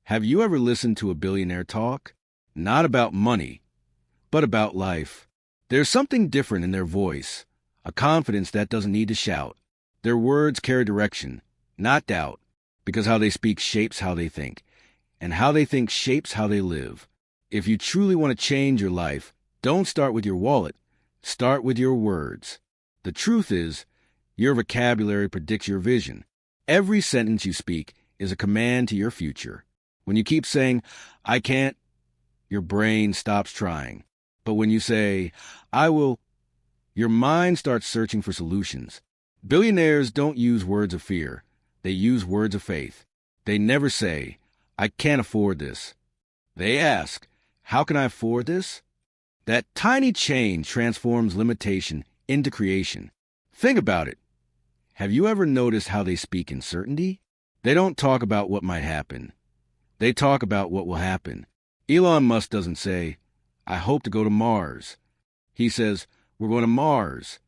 Have you ever listened to a billionaire talk? Not about money, but about life. There's something different in their voice, a confidence that doesn't need to shout. Their words carry direction, not doubt, because how they speak shapes how they think, and how they think shapes how they live. If you truly want to change your life, don't start with your wallet. Start with your words. The truth is, your vocabulary predicts your vision. Every sentence you speak is a command to your future. When you keep saying, I can't, your brain stops trying. But when you say, I will, your mind starts searching for solutions. Billionaires don't use words of fear. They use words of faith. They never say, I can't afford this. They ask, how can I afford this? That tiny change transforms limitation into creation. Think about it. Have you ever noticed how they speak in certainty? They don't talk about what might happen. They talk about what will happen. Elon Musk doesn't say, I hope to go to Mars. He says, we're going to Mars.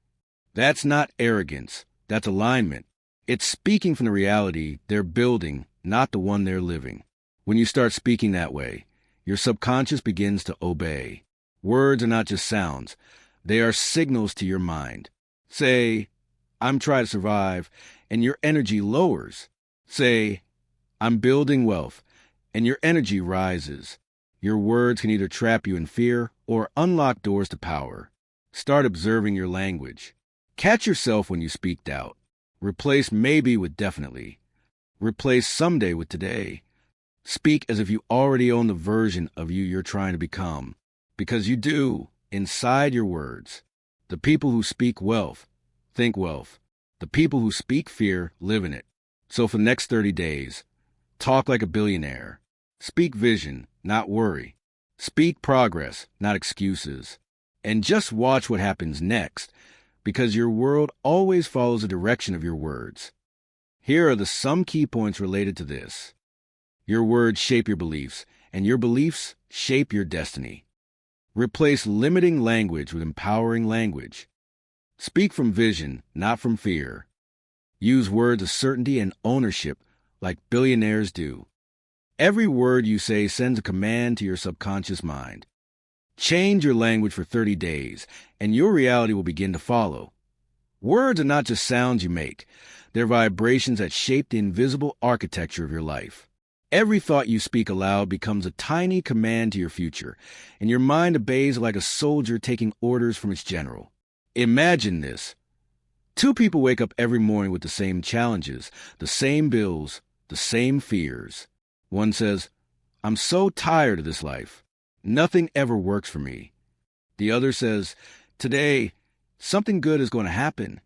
That's not arrogance. That's alignment. It's speaking from the reality they're building, not the one they're living. When you start speaking that way, your subconscious begins to obey. Words are not just sounds. They are signals to your mind. Say, I'm trying to survive, and your energy lowers. Say, I'm building wealth, and your energy rises. Your words can either trap you in fear or unlock doors to power. Start observing your language. Catch yourself when you speak doubt. Replace maybe with definitely. Replace someday with today. Speak as if you already own the version of you you're trying to become. Because you do, inside your words. The people who speak wealth, think wealth. The people who speak fear live in it. So for the next 30 days, talk like a billionaire. Speak vision, not worry. Speak progress, not excuses. And just watch what happens next, because your world always follows the direction of your words. Here are some key points related to this. Your words shape your beliefs, and your beliefs shape your destiny. Replace limiting language with empowering language. Speak from vision, not from fear. Use words of certainty and ownership like billionaires do. Every word you say sends a command to your subconscious mind. Change your language for 30 days, and your reality will begin to follow. Words are not just sounds you make. They're vibrations that shape the invisible architecture of your life. Every thought you speak aloud becomes a tiny command to your future, and your mind obeys like a soldier taking orders from its general. Imagine this. 2 people wake up every morning with the same challenges, the same bills, the same fears. One says, I'm so tired of this life. Nothing ever works for me. The other says, today, something good is going to happen.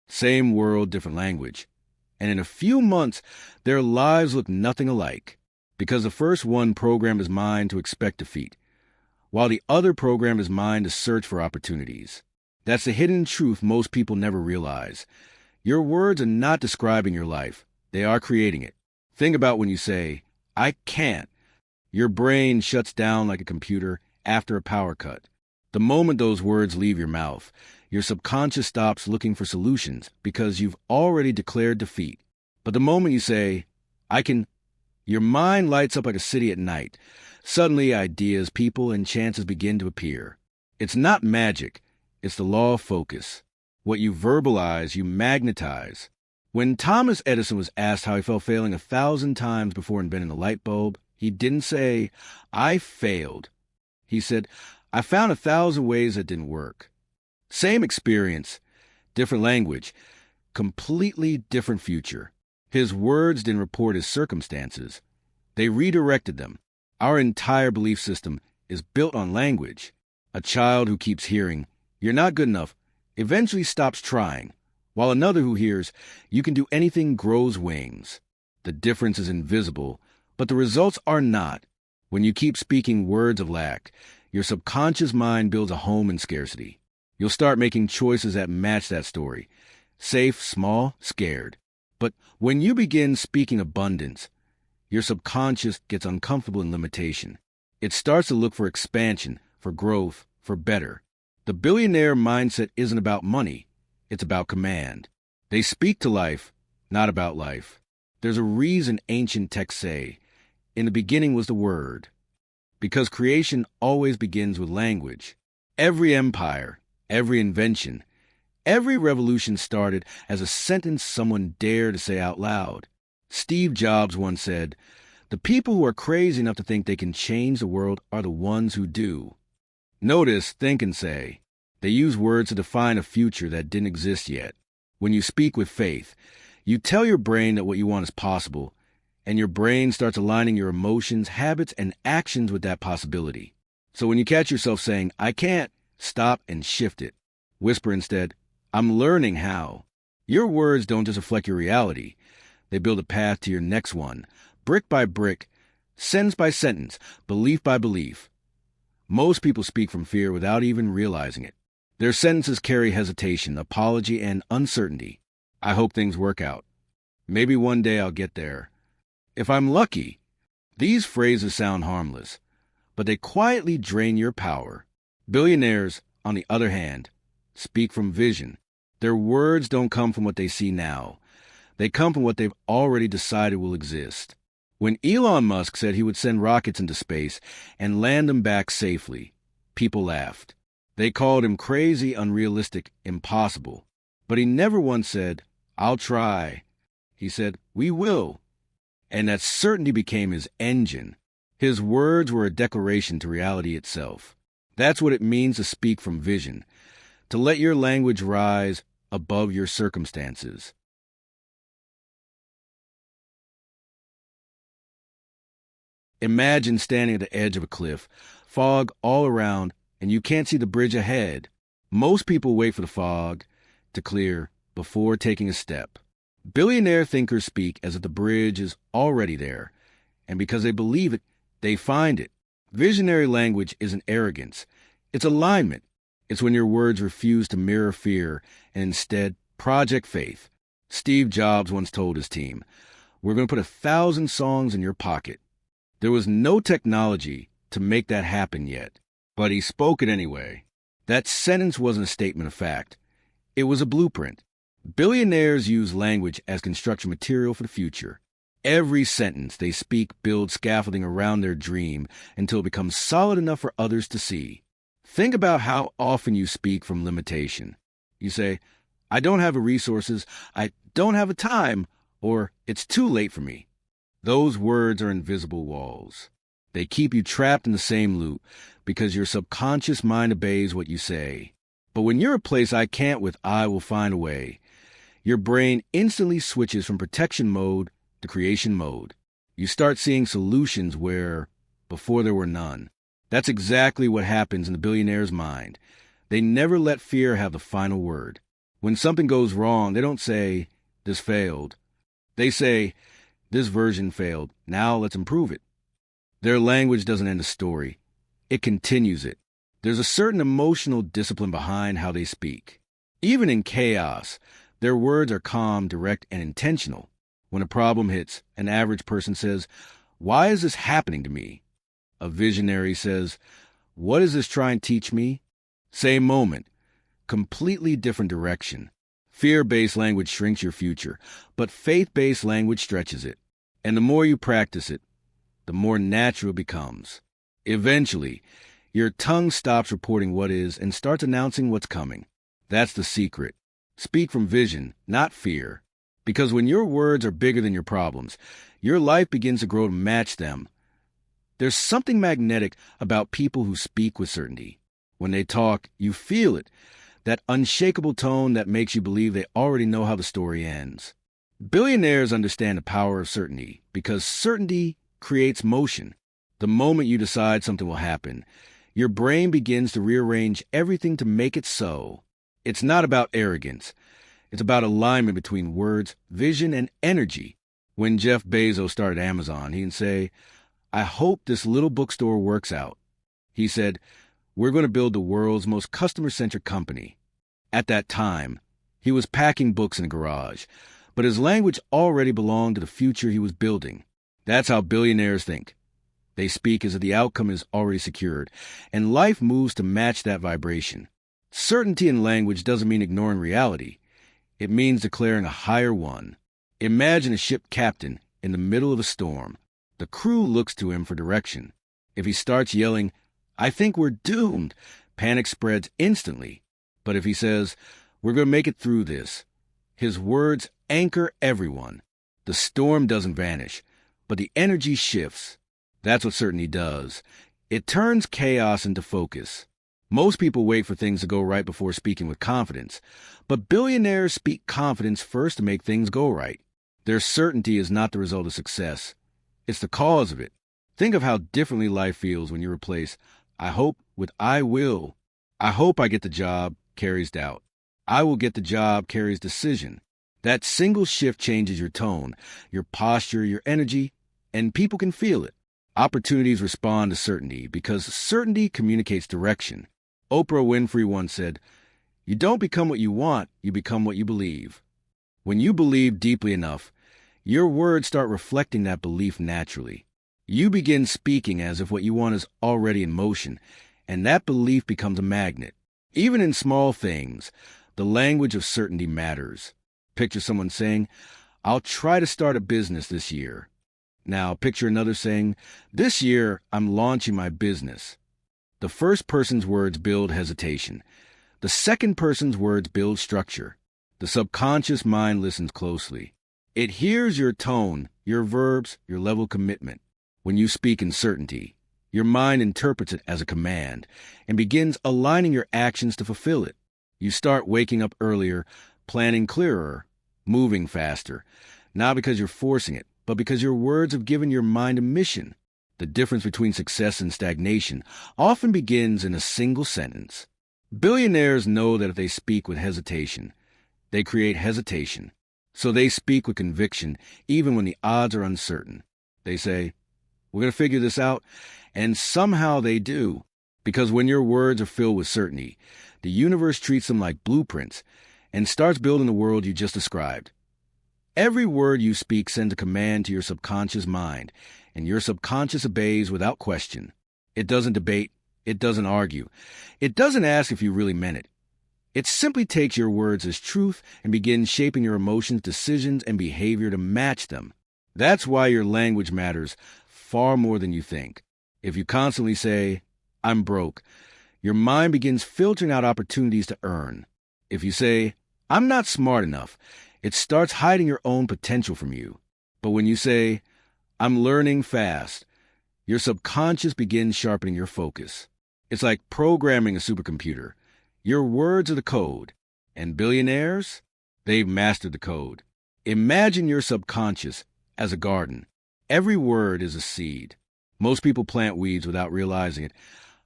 Same world, different language. And in a few months, their lives look nothing alike, because the first one programmed his mind to expect defeat, while the other programmed his mind to search for opportunities. That's the hidden truth most people never realize. Your words are not describing your life. They are creating it. Think about when you say, I can't. Your brain shuts down like a computer after a power cut. The moment those words leave your mouth, your subconscious stops looking for solutions because you've already declared defeat. But the moment you say, I can, your mind lights up like a city at night. Suddenly, ideas, people, and chances begin to appear. It's not magic. It's the law of focus. What you verbalize, you magnetize. When Thomas Edison was asked how he felt failing 1,000 times before inventing the light bulb, he didn't say, I failed. He said, I found 1,000 ways that didn't work. Same experience, different language, completely different future. His words didn't report his circumstances. They redirected them. Our entire belief system is built on language. A child who keeps hearing, you're not good enough, eventually stops trying, while another who hears, you can do anything, grows wings. The difference is invisible, but the results are not. When you keep speaking words of lack, your subconscious mind builds a home in scarcity. You'll start making choices that match that story. Safe, small, scared. But when you begin speaking abundance, your subconscious gets uncomfortable in limitation. It starts to look for expansion, for growth, for better. The billionaire mindset isn't about money. It's about command. They speak to life, not about life. There's a reason ancient texts say, In the beginning was the Word. Because creation always begins with language. Every empire, every invention, every revolution started as a sentence someone dared to say out loud. Steve Jobs once said, "The people who are crazy enough to think they can change the world are the ones who do." Notice, think, and say. They use words to define a future that didn't exist yet. When you speak with faith, you tell your brain that what you want is possible, and your brain starts aligning your emotions, habits, and actions with that possibility. So when you catch yourself saying, "I can't," stop and shift it. Whisper instead, "I'm learning how." Your words don't just reflect your reality. They build a path to your next one, brick by brick, sentence by sentence, belief by belief. Most people speak from fear without even realizing it. Their sentences carry hesitation, apology, and uncertainty. I hope things work out. Maybe one day I'll get there. If I'm lucky. These phrases sound harmless, but they quietly drain your power. Billionaires, on the other hand, speak from vision. Their words don't come from what they see now. They come from what they've already decided will exist. When Elon Musk said he would send rockets into space and land them back safely, people laughed. They called him crazy, unrealistic, impossible. But he never once said, "I'll try." He said, "We will." And that certainty became his engine. His words were a declaration to reality itself. That's what it means to speak from vision, to let your language rise above your circumstances. Imagine standing at the edge of a cliff, fog all around, and you can't see the bridge ahead. Most people wait for the fog to clear before taking a step. Billionaire thinkers speak as if the bridge is already there, and because they believe it, they find it. Visionary language isn't arrogance. It's alignment. It's when your words refuse to mirror fear and instead project faith. Steve Jobs once told his team, "We're going to put 1,000 songs in your pocket." There was no technology to make that happen yet, but he spoke it anyway. That sentence wasn't a statement of fact. It was a blueprint. Billionaires use language as construction material for the future. Every sentence they speak builds scaffolding around their dream until it becomes solid enough for others to see. Think about how often you speak from limitation. You say, "I don't have the resources," "I don't have the time," or "It's too late for me." Those words are invisible walls. They keep you trapped in the same loop because your subconscious mind obeys what you say. But when you replace "I can't" with "I will find a way," your brain instantly switches from protection mode to creation mode. You start seeing solutions where before there were none. That's exactly what happens in the billionaire's mind. They never let fear have the final word. When something goes wrong, they don't say, "This failed." They say, "This version failed. Now let's improve it." Their language doesn't end a story. It continues it. There's a certain emotional discipline behind how they speak. Even in chaos, their words are calm, direct, and intentional. When a problem hits, an average person says, "Why is this happening to me?" A visionary says, "What is this trying to teach me?" Same moment, completely different direction. Fear-based language shrinks your future, but faith-based language stretches it. And the more you practice it, the more natural it becomes. Eventually, your tongue stops reporting what is and starts announcing what's coming. That's the secret. Speak from vision, not fear. Because when your words are bigger than your problems, your life begins to grow to match them. There's something magnetic about people who speak with certainty. When they talk, you feel it. That unshakable tone that makes you believe they already know how the story ends. Billionaires understand the power of certainty because certainty creates motion. The moment you decide something will happen, your brain begins to rearrange everything to make it so. It's not about arrogance. It's about alignment between words, vision, and energy. When Jeff Bezos started Amazon, he'd say, "I hope this little bookstore works out." He said, "We're going to build the world's most customer-centric company." At that time, he was packing books in a garage, but his language already belonged to the future he was building. That's how billionaires think. They speak as if the outcome is already secured, and life moves to match that vibration. Certainty in language doesn't mean ignoring reality. It means declaring a higher one. Imagine a ship captain in the middle of a storm. The crew looks to him for direction. If he starts yelling, "I think we're doomed," panic spreads instantly. But if he says, "We're going to make it through this," his words anchor everyone. The storm doesn't vanish, but the energy shifts. That's what certainty does. It turns chaos into focus. Most people wait for things to go right before speaking with confidence, but billionaires speak confidence first to make things go right. Their certainty is not the result of success. It's the cause of it. Think of how differently life feels when you replace "I hope" with "I will." "I hope I get the job" carries doubt. "I will get the job" carries decision. That single shift changes your tone, your posture, your energy, and people can feel it. Opportunities respond to certainty because certainty communicates direction. Oprah Winfrey once said, "You don't become what you want, you become what you believe." When you believe deeply enough, your words start reflecting that belief naturally. You begin speaking as if what you want is already in motion, and that belief becomes a magnet. Even in small things, the language of certainty matters. Picture someone saying, "I'll try to start a business this year." Now picture another saying, "This year, I'm launching my business." The first person's words build hesitation. The second person's words build structure. The subconscious mind listens closely. It hears your tone, your verbs, your level of commitment. When you speak in certainty, your mind interprets it as a command and begins aligning your actions to fulfill it. You start waking up earlier, planning clearer, moving faster, not because you're forcing it, but because your words have given your mind a mission. The difference between success and stagnation often begins in a single sentence. Billionaires know that if they speak with hesitation, they create hesitation. So they speak with conviction even when the odds are uncertain. They say, "We're going to figure this out," and somehow they do. Because when your words are filled with certainty, the universe treats them like blueprints and starts building the world you just described. Every word you speak sends a command to your subconscious mind, and your subconscious obeys without question. It doesn't debate. It doesn't argue. It doesn't ask if you really meant it. It simply takes your words as truth and begins shaping your emotions, decisions, and behavior to match them. That's why your language matters far more than you think. If you constantly say, "I'm broke," your mind begins filtering out opportunities to earn. If you say, "I'm not smart enough," it starts hiding your own potential from you. But when you say, "I'm learning fast," your subconscious begins sharpening your focus. It's like programming a supercomputer. Your words are the code. And billionaires? They've mastered the code. Imagine your subconscious as a garden. Every word is a seed. Most people plant weeds without realizing it.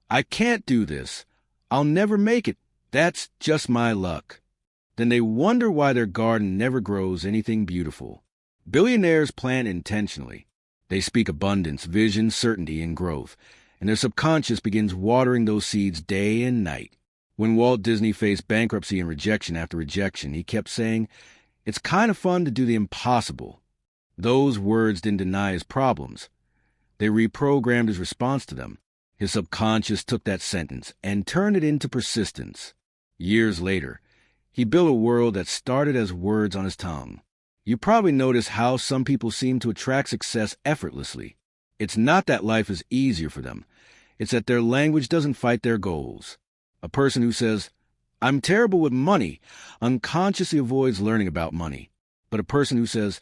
"I can't do this. I'll never make it. That's just my luck." Then they wonder why their garden never grows anything beautiful. Billionaires plant intentionally. They speak abundance, vision, certainty, and growth, and their subconscious begins watering those seeds day and night. When Walt Disney faced bankruptcy and rejection after rejection, he kept saying, "It's kind of fun to do the impossible." Those words didn't deny his problems. They reprogrammed his response to them. His subconscious took that sentence and turned it into persistence. Years later, he built a world that started as words on his tongue. You probably notice how some people seem to attract success effortlessly. It's not that life is easier for them. It's that their language doesn't fight their goals. A person who says, "I'm terrible with money," unconsciously avoids learning about money. But a person who says,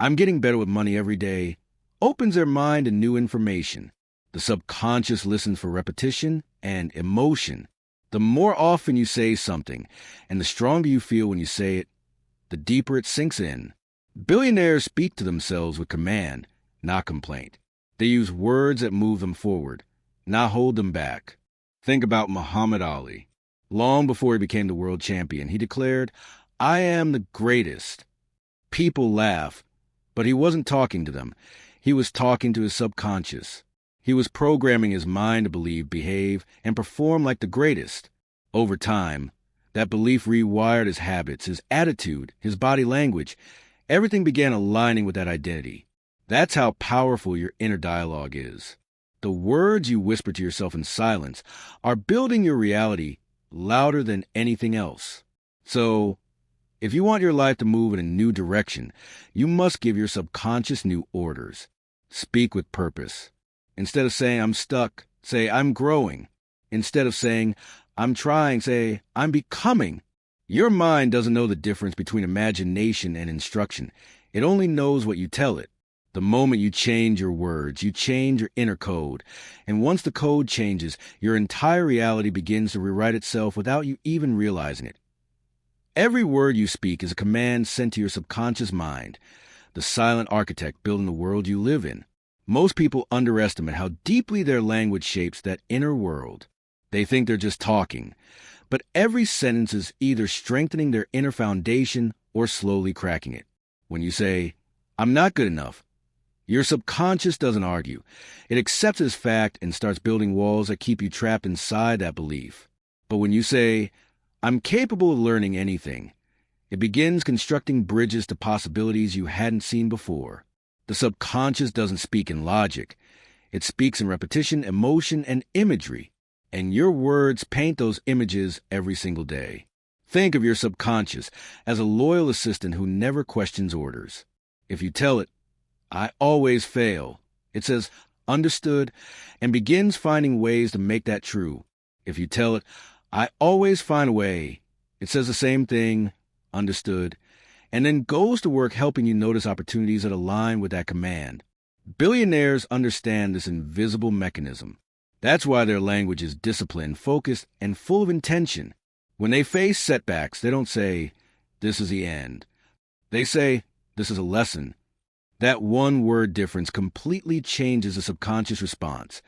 "I'm getting better with money every day," opens their mind to new information. The subconscious listens for repetition and emotion. The more often you say something, and the stronger you feel when you say it, the deeper it sinks in. Billionaires speak to themselves with command, not complaint. They use words that move them forward, not hold them back. Think about Muhammad Ali. Long before he became the world champion, he declared, "I am the greatest." People laugh, but he wasn't talking to them. He was talking to his subconscious. He was programming his mind to believe, behave, and perform like the greatest. Over time, that belief rewired his habits, his attitude, his body language. Everything began aligning with that identity. That's how powerful your inner dialogue is. The words you whisper to yourself in silence are building your reality louder than anything else. So, if you want your life to move in a new direction, you must give your subconscious new orders. Speak with purpose. Instead of saying, I'm stuck, say, I'm growing. Instead of saying, I'm trying, say, I'm becoming. Your mind doesn't know the difference between imagination and instruction. It only knows what you tell it. The moment you change your words, you change your inner code. And once the code changes, your entire reality begins to rewrite itself without you even realizing it. Every word you speak is a command sent to your subconscious mind, the silent architect building the world you live in. Most people underestimate how deeply their language shapes that inner world. They think they're just talking, but every sentence is either strengthening their inner foundation or slowly cracking it. When you say, I'm not good enough, your subconscious doesn't argue. It accepts it as fact and starts building walls that keep you trapped inside that belief. But when you say, I'm capable of learning anything, it begins constructing bridges to possibilities you hadn't seen before. The subconscious doesn't speak in logic. It speaks in repetition, emotion, and imagery. And your words paint those images every single day. Think of your subconscious as a loyal assistant who never questions orders. If you tell it, I always fail, it says, understood, and begins finding ways to make that true. If you tell it, I always find a way, it says the same thing, understood, and then goes to work helping you notice opportunities that align with that command. Billionaires understand this invisible mechanism. That's why their language is disciplined, focused, and full of intention. When they face setbacks, they don't say, this is the end. They say, this is a lesson. That one-word difference completely changes the subconscious response,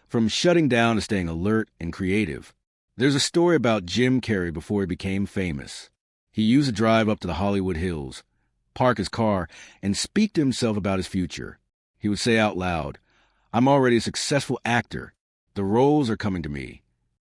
from shutting down to staying alert and creative. There's a story about Jim Carrey before he became famous. He used to drive up to the Hollywood Hills, park his car, and speak to himself about his future. He would say out loud, I'm already a successful actor. The roles are coming to me.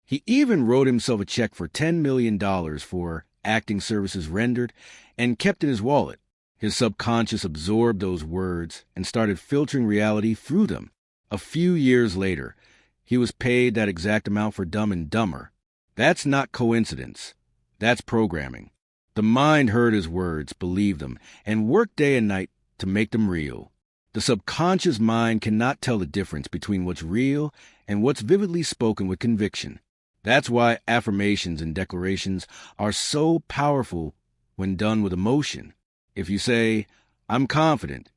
He even wrote himself a check for $10 million for acting services rendered and kept in his wallet. His subconscious absorbed those words and started filtering reality through them. A few years later, he was paid that exact amount for Dumb and Dumber. That's not coincidence. That's programming. The mind heard his words, believed them, and worked day and night to make them real. The subconscious mind cannot tell the difference between what's real and what's vividly spoken with conviction. That's why affirmations and declarations are so powerful when done with emotion. If you say, I'm confident,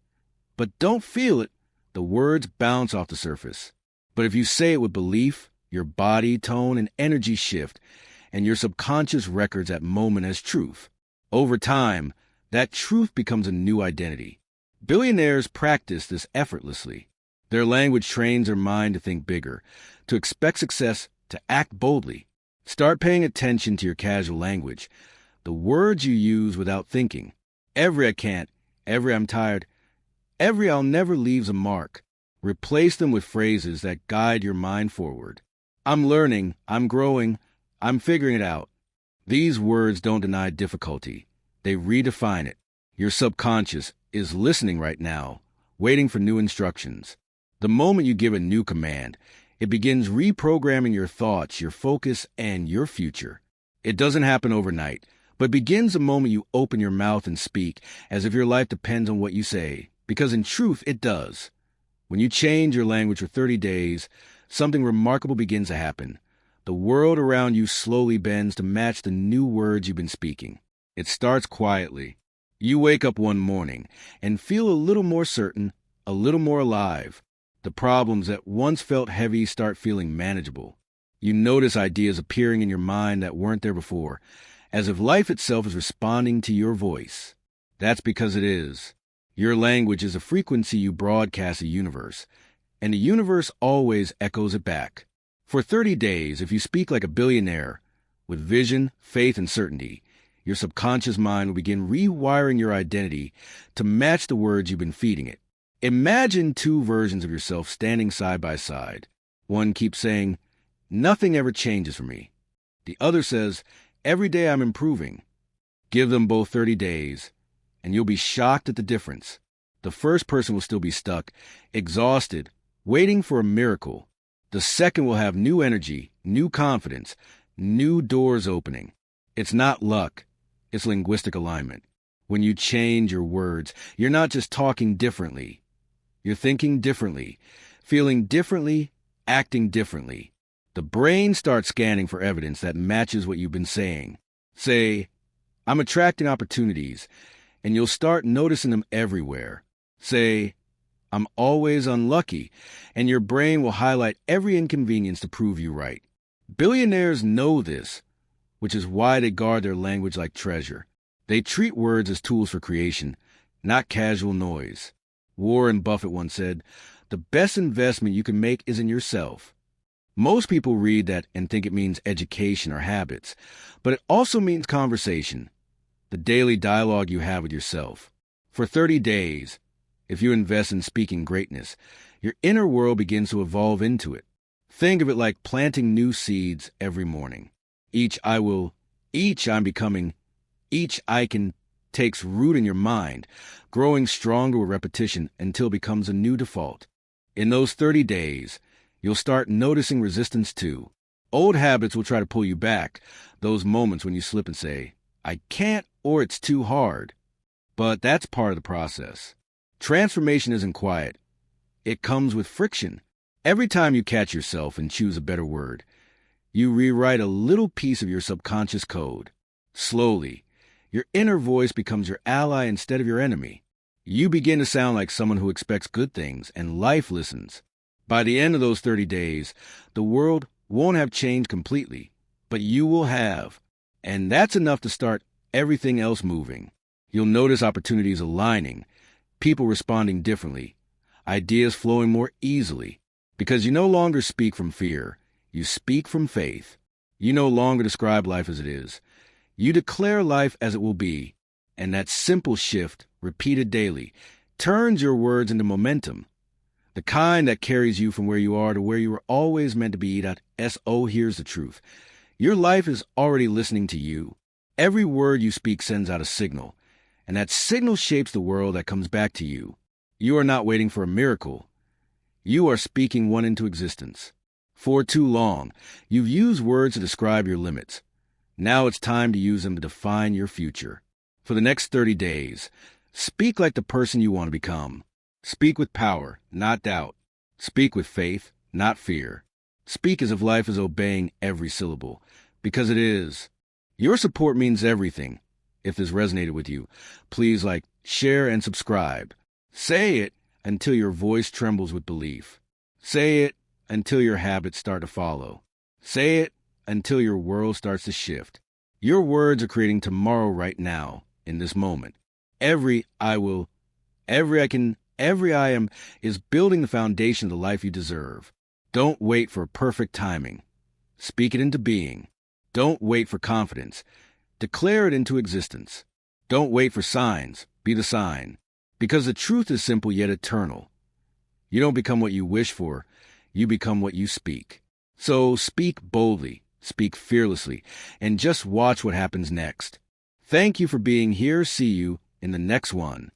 but don't feel it, the words bounce off the surface. But if you say it with belief, your body, tone, and energy shift, and your subconscious records that moment as truth. Over time, that truth becomes a new identity. Billionaires practice this effortlessly. Their language trains their mind to think bigger, to expect success, to act boldly. Start paying attention to your casual language, the words you use without thinking. Every I can't, every I'm tired, every I'll never leaves a mark. Replace them with phrases that guide your mind forward. I'm learning, I'm growing, I'm figuring it out. These words don't deny difficulty. They redefine it. Your subconscious is listening right now, waiting for new instructions. The moment you give a new command, it begins reprogramming your thoughts, your focus, and your future. It doesn't happen overnight, but begins the moment you open your mouth and speak, as if your life depends on what you say, because in truth, it does. When you change your language for 30 days, something remarkable begins to happen. The world around you slowly bends to match the new words you've been speaking. It starts quietly. You wake up one morning and feel a little more certain, a little more alive. The problems that once felt heavy start feeling manageable. You notice ideas appearing in your mind that weren't there before, as if life itself is responding to your voice. That's because it is. Your language is a frequency you broadcast to the universe, and the universe always echoes it back. For 30 days, if you speak like a billionaire, with vision, faith, and certainty, your subconscious mind will begin rewiring your identity to match the words you've been feeding it. Imagine two versions of yourself standing side by side. One keeps saying, nothing ever changes for me. The other says, every day I'm improving. Give them both 30 days, and you'll be shocked at the difference. The first person will still be stuck, exhausted, waiting for a miracle. The second will have new energy, new confidence, new doors opening. It's not luck. It's linguistic alignment. When you change your words, you're not just talking differently. You're thinking differently, feeling differently, acting differently. The brain starts scanning for evidence that matches what you've been saying. Say, I'm attracting opportunities, and you'll start noticing them everywhere. Say, I'm always unlucky, and your brain will highlight every inconvenience to prove you right. Billionaires know this, which is why they guard their language like treasure. They treat words as tools for creation, not casual noise. Warren Buffett once said, "The best investment you can make is in yourself." Most people read that and think it means education or habits, but it also means conversation, the daily dialogue you have with yourself. For 30 days, if you invest in speaking greatness, your inner world begins to evolve into it. Think of it like planting new seeds every morning. Each I'm becoming, each I can takes root in your mind, growing stronger with repetition until it becomes a new default. In those 30 days, you'll start noticing resistance too. Old habits will try to pull you back, those moments when you slip and say, I can't, or it's too hard. But that's part of the process. Transformation isn't quiet. It comes with friction. Every time you catch yourself and choose a better word, you rewrite a little piece of your subconscious code. Slowly, your inner voice becomes your ally instead of your enemy. You begin to sound like someone who expects good things, and life listens. By the end of those 30 days, the world won't have changed completely, but you will have. And that's enough to start everything else moving. You'll notice opportunities aligning, people responding differently, ideas flowing more easily, because you no longer speak from fear, you speak from faith. You no longer describe life as it is. You declare life as it will be, and that simple shift, repeated daily, turns your words into momentum, the kind that carries you from where you are to where you were always meant to be. Here's the truth. Your life is already listening to you. Every word you speak sends out a signal, and that signal shapes the world that comes back to you. You are not waiting for a miracle. You are speaking one into existence. For too long, you've used words to describe your limits. Now it's time to use them to define your future. For the next 30 days, speak like the person you want to become. Speak with power, not doubt. Speak with faith, not fear. Speak as if life is obeying every syllable, because it is. Your support means everything. If this resonated with you, please like, share, and subscribe. Say it until your voice trembles with belief. Say it until your habits start to follow. Say it until your world starts to shift. Your words are creating tomorrow right now, in this moment. Every I am is building the foundation of the life you deserve. Don't wait for perfect timing. Speak it into being. Don't wait for confidence. Declare it into existence. Don't wait for signs. Be the sign. Because the truth is simple yet eternal. You don't become what you wish for. You become what you speak. So speak boldly, speak fearlessly, and just watch what happens next. Thank you for being here. See you in the next one.